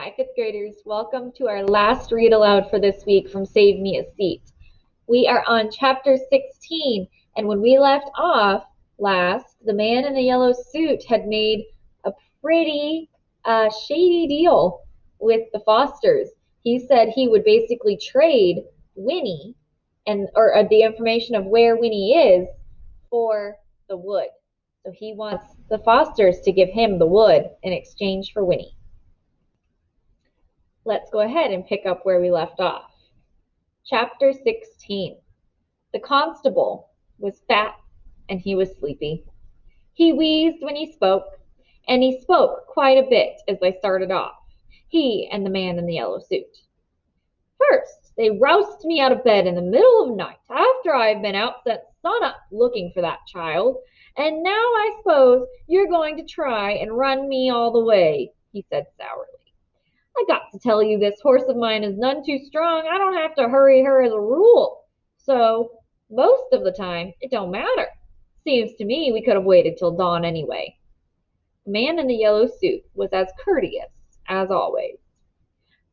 Hi, fifth graders. Welcome to our last read aloud for this week from Save Me a Seat. We are on chapter 16, and when we left off last, the man in the yellow suit had made a pretty shady deal with the Fosters. He said he would basically trade Winnie or the information of where Winnie is for the wood. So he wants the Fosters to give him the wood in exchange for Winnie. Let's go ahead and pick up where we left off. Chapter 16. The constable was fat and he was sleepy. He wheezed when he spoke, and he spoke quite a bit as they started off, he and the man in the yellow suit. First, they roused me out of bed in the middle of the night after I've been out since sunup looking for that child, and now I suppose you're going to try and run me all the way, he said sourly. I got to tell you this horse of mine is none too strong. I don't have to hurry her as a rule. So, most of the time, it don't matter. Seems to me we could have waited till dawn anyway. The man in the yellow suit was as courteous as always.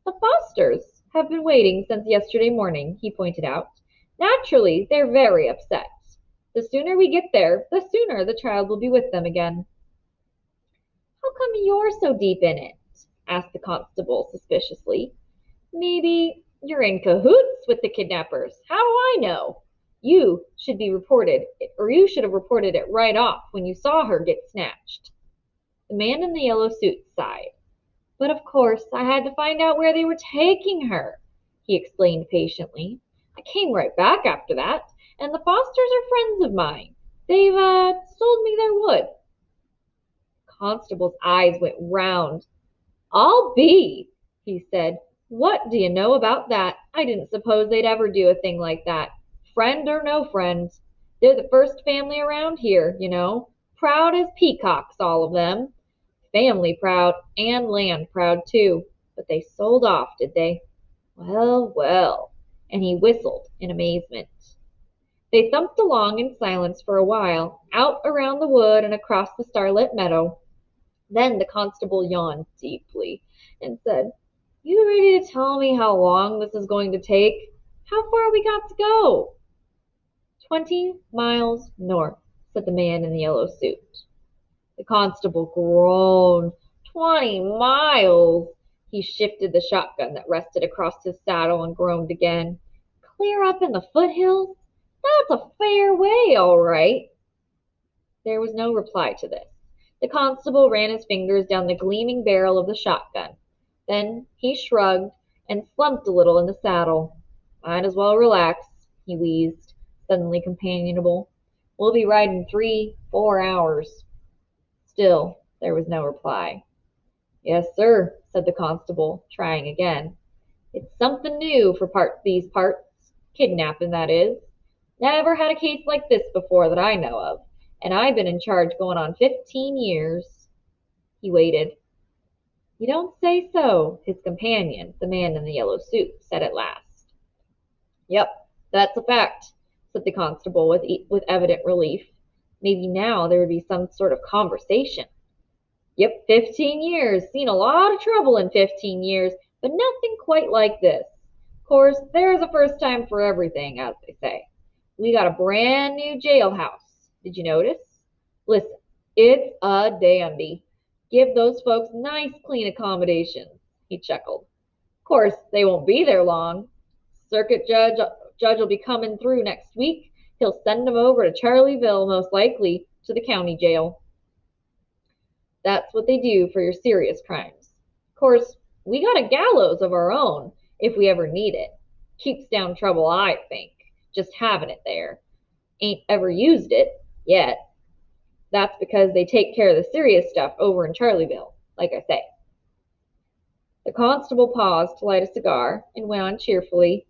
The Fosters have been waiting since yesterday morning, he pointed out. Naturally, they're very upset. The sooner we get there, the sooner the child will be with them again. How come you're so deep in it? Asked the constable suspiciously. Maybe you're in cahoots with the kidnappers. How do I know? You should have reported it right off when you saw her get snatched. The man in the yellow suit sighed. But of course, I had to find out where they were taking her, he explained patiently. I came right back after that, and the Fosters are friends of mine. They've sold me their wood. The constable's eyes went round. I'll be, he said. What do you know about that? I didn't suppose they'd ever do a thing like that. Friend or no friend. They're the first family around here, you know. Proud as peacocks, all of them. Family proud and land proud, too. But they sold off, did they? Well, well. And he whistled in amazement. They thumped along in silence for a while, out around the wood and across the starlit meadow. Then the constable yawned deeply and said, You ready to tell me how long this is going to take? How far we got to go? 20 miles north, said the man in the yellow suit. The constable groaned. 20 miles! He shifted the shotgun that rested across his saddle and groaned again. Clear up in the foothills? That's a fair way, all right. There was no reply to this. The constable ran his fingers down the gleaming barrel of the shotgun. Then he shrugged and slumped a little in the saddle. Might as well relax, he wheezed, suddenly companionable. We'll be riding 3-4 hours. Still, there was no reply. Yes, sir, said the constable, trying again. It's something new for these parts. Kidnapping, that is. Never had a case like this before that I know of. And I've been in charge going on 15 years. He waited. You don't say so, his companion, the man in the yellow suit, said at last. Yep, that's a fact, said the constable with evident relief. Maybe now there would be some sort of conversation. Yep, 15 years. Seen a lot of trouble in 15 years, but nothing quite like this. Of course, there's a first time for everything, as they say. We got a brand new jailhouse. Did you notice? Listen, it's a dandy. Give those folks nice, clean accommodations, he chuckled. Of course, they won't be there long. Circuit judge will be coming through next week. He'll send them over to Charlieville, most likely, to the county jail. That's what they do for your serious crimes. Of course, we got a gallows of our own, if we ever need it. Keeps down trouble, I think, just having it there. Ain't ever used it, yet. That's because they take care of the serious stuff over in Charlieville, like I say. The constable paused to light a cigar and went on cheerfully.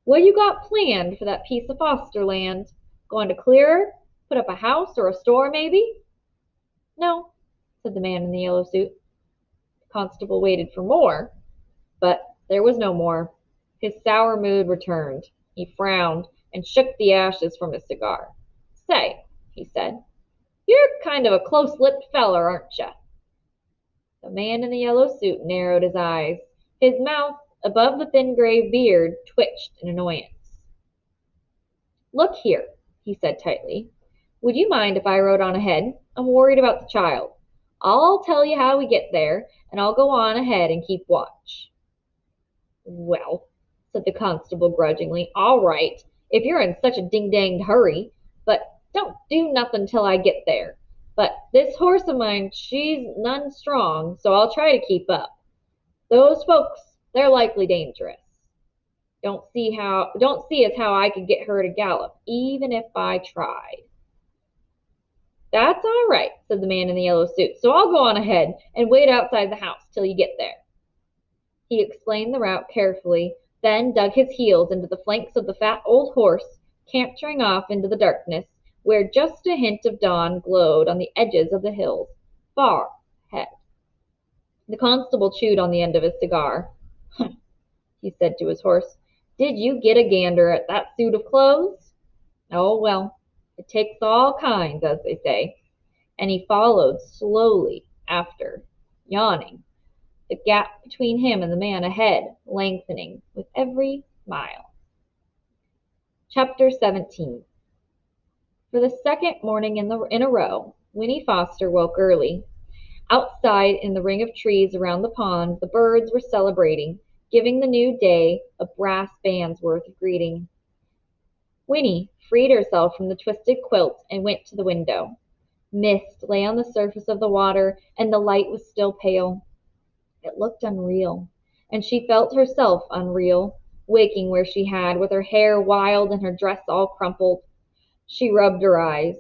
What you got planned for that piece of foster land? Going to clear her? Put up a house or a store, maybe? No, said the man in the yellow suit. The constable waited for more, but there was no more. His sour mood returned. He frowned and shook the ashes from his cigar. Say, he said, you're kind of a close-lipped feller, aren't you? The man in the yellow suit narrowed his eyes. His mouth, above the thin gray beard, twitched in annoyance. "Look here," he said tightly. "Would you mind if I rode on ahead? I'm worried about the child. I'll tell you how we get there, and I'll go on ahead and keep watch." "Well," said the constable grudgingly, "all right, if you're in such a ding-danged hurry. But don't do nothin' till I get there. But this horse of mine, she's none strong, so I'll try to keep up. Those folks, they're likely dangerous. Don't see as how I could get her to gallop, even if I tried." "That's all right," said the man in the yellow suit. "So I'll go on ahead and wait outside the house till you get there." He explained the route carefully, then dug his heels into the flanks of the fat old horse, cantering off into the darkness, where just a hint of dawn glowed on the edges of the hills, far ahead. The constable chewed on the end of his cigar. "Humph," he said to his horse. "Did you get a gander at that suit of clothes? Oh, well, it takes all kinds, as they say." And he followed slowly after, yawning, the gap between him and the man ahead lengthening with every mile. Chapter 17. For the second morning in a row, Winnie Foster woke early. Outside in the ring of trees around the pond, the birds were celebrating, giving the new day a brass band's worth of greeting. Winnie freed herself from the twisted quilt and went to the window. Mist lay on the surface of the water, and the light was still pale. It looked unreal, and she felt herself unreal, waking where she had, with her hair wild and her dress all crumpled. She rubbed her eyes.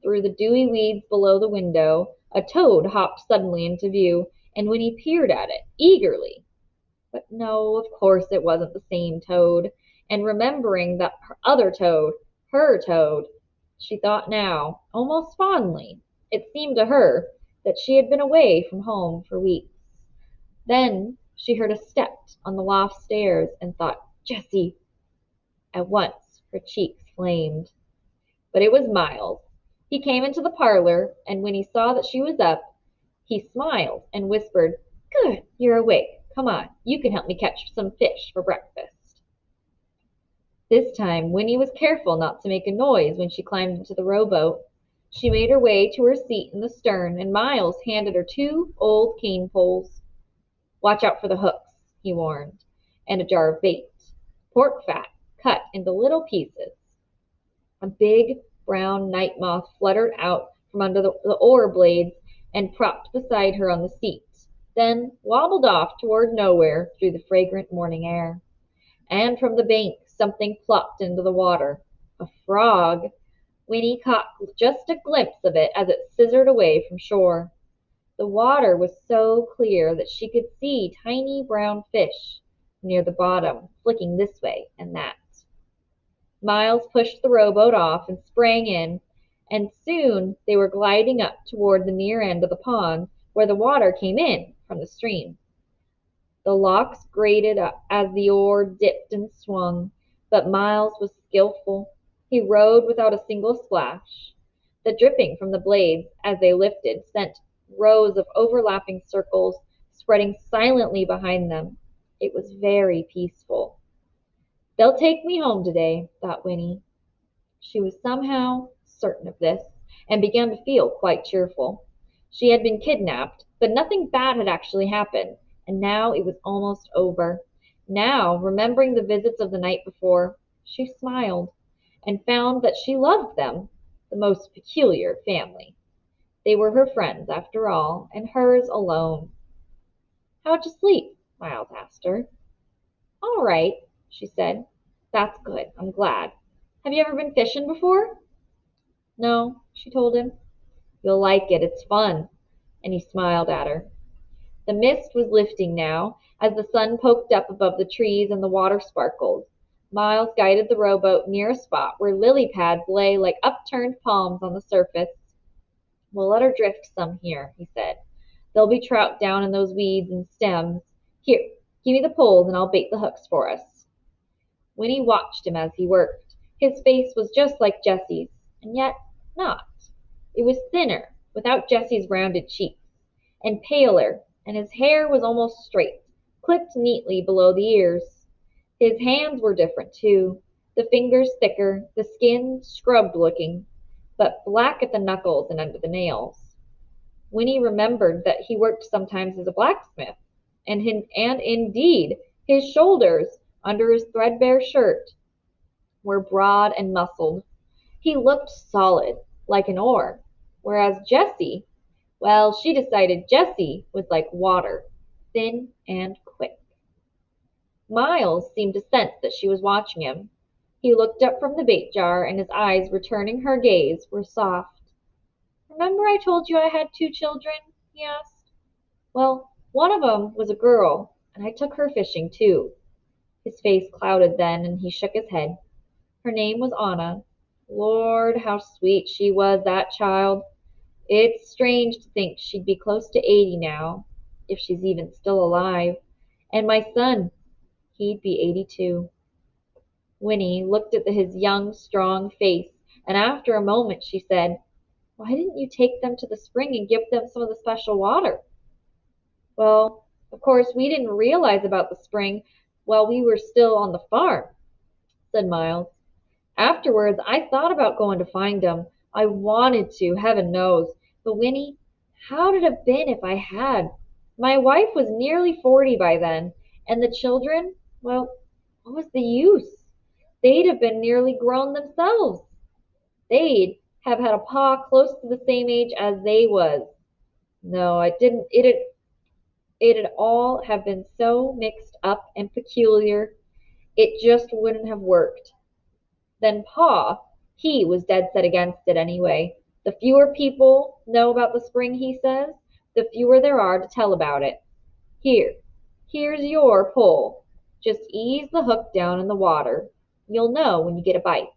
Through the dewy weeds below the window, a toad hopped suddenly into view, and Winnie peered at it eagerly. But no, of course it wasn't the same toad, and remembering that her toad, she thought now, almost fondly, it seemed to her, that she had been away from home for weeks. Then she heard a step on the loft stairs and thought, "Jessie!" At once her cheeks flamed. But it was Miles. He came into the parlor, and when he saw that she was up, he smiled and whispered, "Good, you're awake. Come on, you can help me catch some fish for breakfast." This time Winnie was careful not to make a noise when she climbed into the rowboat. She made her way to her seat in the stern, and Miles handed her two old cane poles. "Watch out for the hooks," he warned, "and a jar of bait. Pork fat, cut into little pieces." A big brown night moth fluttered out from under the oar blades and propped beside her on the seat, then wobbled off toward nowhere through the fragrant morning air. And from the bank something plopped into the water. A frog. Winnie caught just a glimpse of it as it scissored away from shore. The water was so clear that she could see tiny brown fish near the bottom, flicking this way and that. Miles pushed the rowboat off and sprang in, and soon they were gliding up toward the near end of the pond, where the water came in from the stream. The locks grated as the oar dipped and swung, but Miles was skillful. He rowed without a single splash. The dripping from the blades, as they lifted, sent rows of overlapping circles spreading silently behind them. It was very peaceful. "They'll take me home today," thought Winnie. She was somehow certain of this, and began to feel quite cheerful. She had been kidnapped, but nothing bad had actually happened, and now it was almost over. Now, remembering the visits of the night before, she smiled, and found that she loved them, the most peculiar family. They were her friends, after all, and hers alone. "How'd you sleep?" Miles asked her. "All right," she said. "That's good. I'm glad. Have you ever been fishing before?" "No," she told him. "You'll like it. It's fun." And he smiled at her. The mist was lifting now, as the sun poked up above the trees and the water sparkled. Miles guided the rowboat near a spot where lily pads lay like upturned palms on the surface. "We'll let her drift some here," he said. "There'll be trout down in those weeds and stems. Here, give me the poles and I'll bait the hooks for us." Winnie watched him as he worked. His face was just like Jessie's, and yet not. It was thinner, without Jessie's rounded cheeks, and paler and his hair was almost straight, clipped neatly below the ears. His hands were different, too, the fingers thicker, the skin scrubbed-looking, but black at the knuckles and under the nails. Winnie remembered that he worked sometimes as a blacksmith, and indeed his shoulders, under his threadbare shirt, were broad and muscled. He looked solid, like an oar, whereas Jessie, well, she decided Jessie was like water, thin and quick. Miles seemed to sense that she was watching him. He looked up from the bait jar, and his eyes, returning her gaze, were soft. "Remember I told you I had 2 children?" he asked. "Well, one of 'em was a girl, and I took her fishing, too." His face clouded then, and he shook his head. "Her name was Anna. Lord, how sweet she was, that child. It's strange to think she'd be close to 80 now, if she's even still alive. And my son, he'd be 82. Winnie looked at his young, strong face, and after a moment she said, "Why didn't you take them to the spring and give them some of the special water?" "Well, of course, we didn't realize about the spring while we were still on the farm," said Miles. "Afterwards, I thought about going to find 'em. I wanted to, heaven knows. But Winnie, how'd it have been if I had? My wife was nearly 40 by then, and the children, well, what was the use? They'd have been nearly grown themselves. They'd have had a pa close to the same age as they was. No, it didn't. It'd all have been so mixed up and peculiar, it just wouldn't have worked. Then Pa, he was dead set against it anyway. The fewer people know about the spring, he says, the fewer there are to tell about it. Here's your pole. Just ease the hook down in the water. You'll know when you get a bite."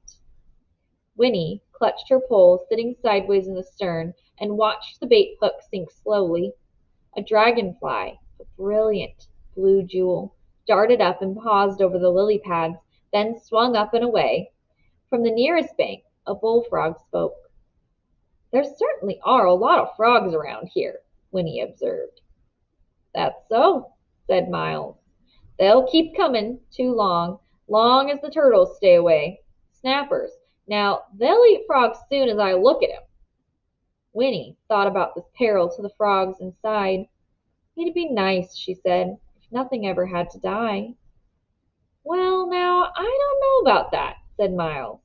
Winnie clutched her pole, sitting sideways in the stern, and watched the bait hook sink slowly. A dragonfly, a brilliant blue jewel, darted up and paused over the lily pads, then swung up and away. From the nearest bank a bullfrog spoke. "There certainly are a lot of frogs around here," Winnie observed. "That's so," said Miles. "They'll keep comin' too long as the turtles stay away. Snappers, now they'll eat frogs soon as I look at 'em." Winnie thought about this peril to the frogs and sighed. "It'd be nice," she said, "if nothing ever had to die." "Well, now, I don't know about that," said Miles.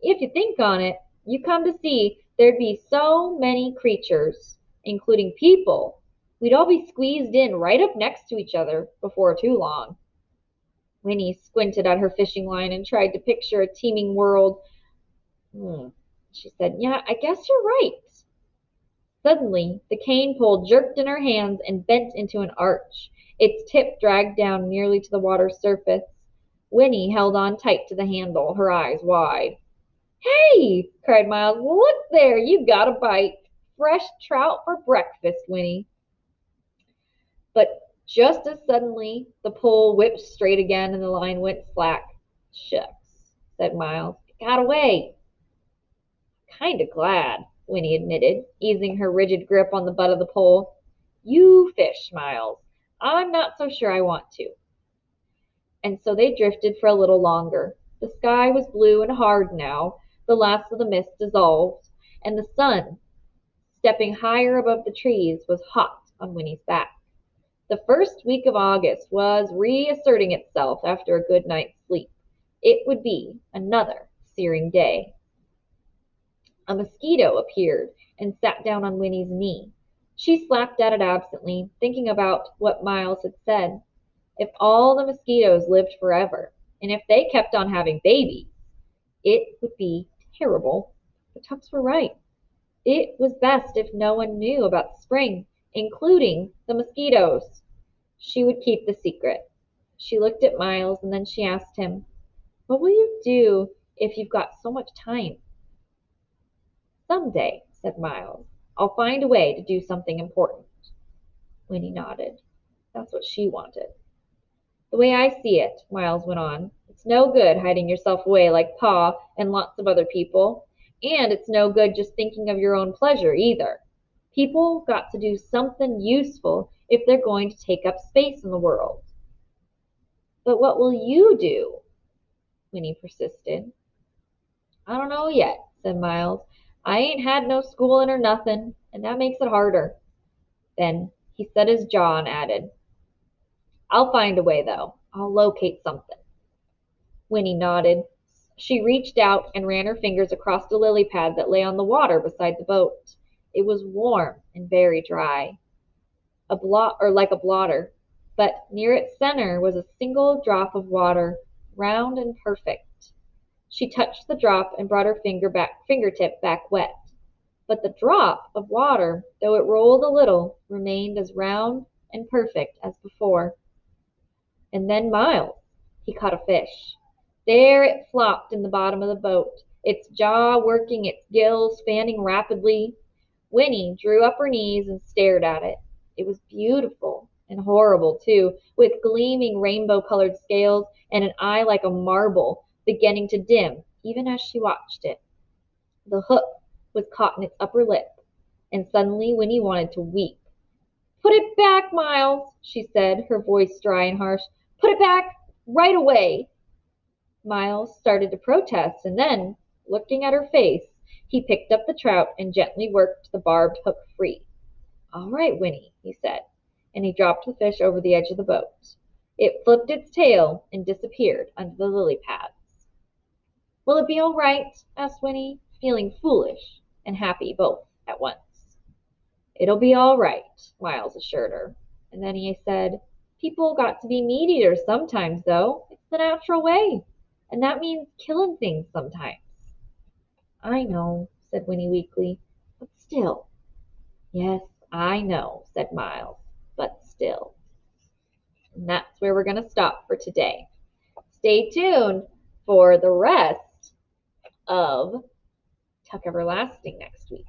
"If you think on it, you come to see there'd be so many creatures, including people, we'd all be squeezed in right up next to each other before too long." Winnie squinted at her fishing line and tried to picture a teeming world. She said, "Yeah, I guess you're right." Suddenly, the cane pole jerked in her hands and bent into an arch. Its tip dragged down nearly to the water's surface. Winnie held on tight to the handle, her eyes wide. "Hey!" cried Miles. "Look there! You got a bite! Fresh trout for breakfast, Winnie." But just as suddenly the pole whipped straight again and the line went slack. "Shucks," said Miles. "It got away." "Kinda glad," Winnie admitted, easing her rigid grip on the butt of the pole. "You fish, Miles. I'm not so sure I want to." And so they drifted for a little longer. The sky was blue and hard now, the last of the mist dissolved, and the sun, stepping higher above the trees, was hot on Winnie's back. The first week of August was reasserting itself after a good night's sleep. It would be another searing day. A mosquito appeared and sat down on Winnie's knee. She slapped at it absently, thinking about what Miles had said. If all the mosquitoes lived forever, and if they kept on having babies, it would be terrible. The Tucks were right. It was best if no one knew about spring, including the mosquitoes. She would keep the secret. She looked at Miles, and then she asked him, "What will you do if you've got so much time?" "Some day," said Miles, "I'll find a way to do something important." Winnie nodded. That's what she wanted. "The way I see it," Miles went on, "it's no good hiding yourself away like Pa and lots of other people. And it's no good just thinking of your own pleasure, either. People got to do something useful if they're going to take up space in the world. But what will you do? Winnie persisted. I don't know yet, said Miles. I ain't had no schooling or nothing, and that makes it harder. Then he set his jaw and added, I'll find a way, though. I'll locate something. Winnie nodded. She reached out and ran her fingers across the lily pad that lay on the water beside the boat. It was warm and very dry, like a blotter, but near its center was a single drop of water, round and perfect. She touched the drop and brought her fingertip back wet. But the drop of water, though it rolled a little, remained as round and perfect as before. And then Miles, he caught a fish. There it flopped in the bottom of the boat, its jaw working, its gills fanning rapidly. Winnie drew up her knees and stared at it. It was beautiful and horrible, too, with gleaming rainbow-colored scales and an eye like a marble beginning to dim even as she watched it. The hook was caught in its upper lip, and suddenly Winnie wanted to weep. Put it back, Miles, she said, her voice dry and harsh. Put it back right away. Miles started to protest, and then, looking at her face, he picked up the trout and gently worked the barbed hook free. All right, Winnie, he said, and he dropped the fish over the edge of the boat. It flipped its tail and disappeared under the lily pads. Will it be all right? Asked Winnie, feeling foolish and happy both at once. It'll be all right, Miles assured her. And then he said, People got to be meat eaters sometimes, though. It's the natural way. And that means killing things sometimes. I know, said Winnie weakly, but still. Yes, I know, said Miles, but still. And that's where we're going to stop for today. Stay tuned for the rest of Tuck Everlasting next week.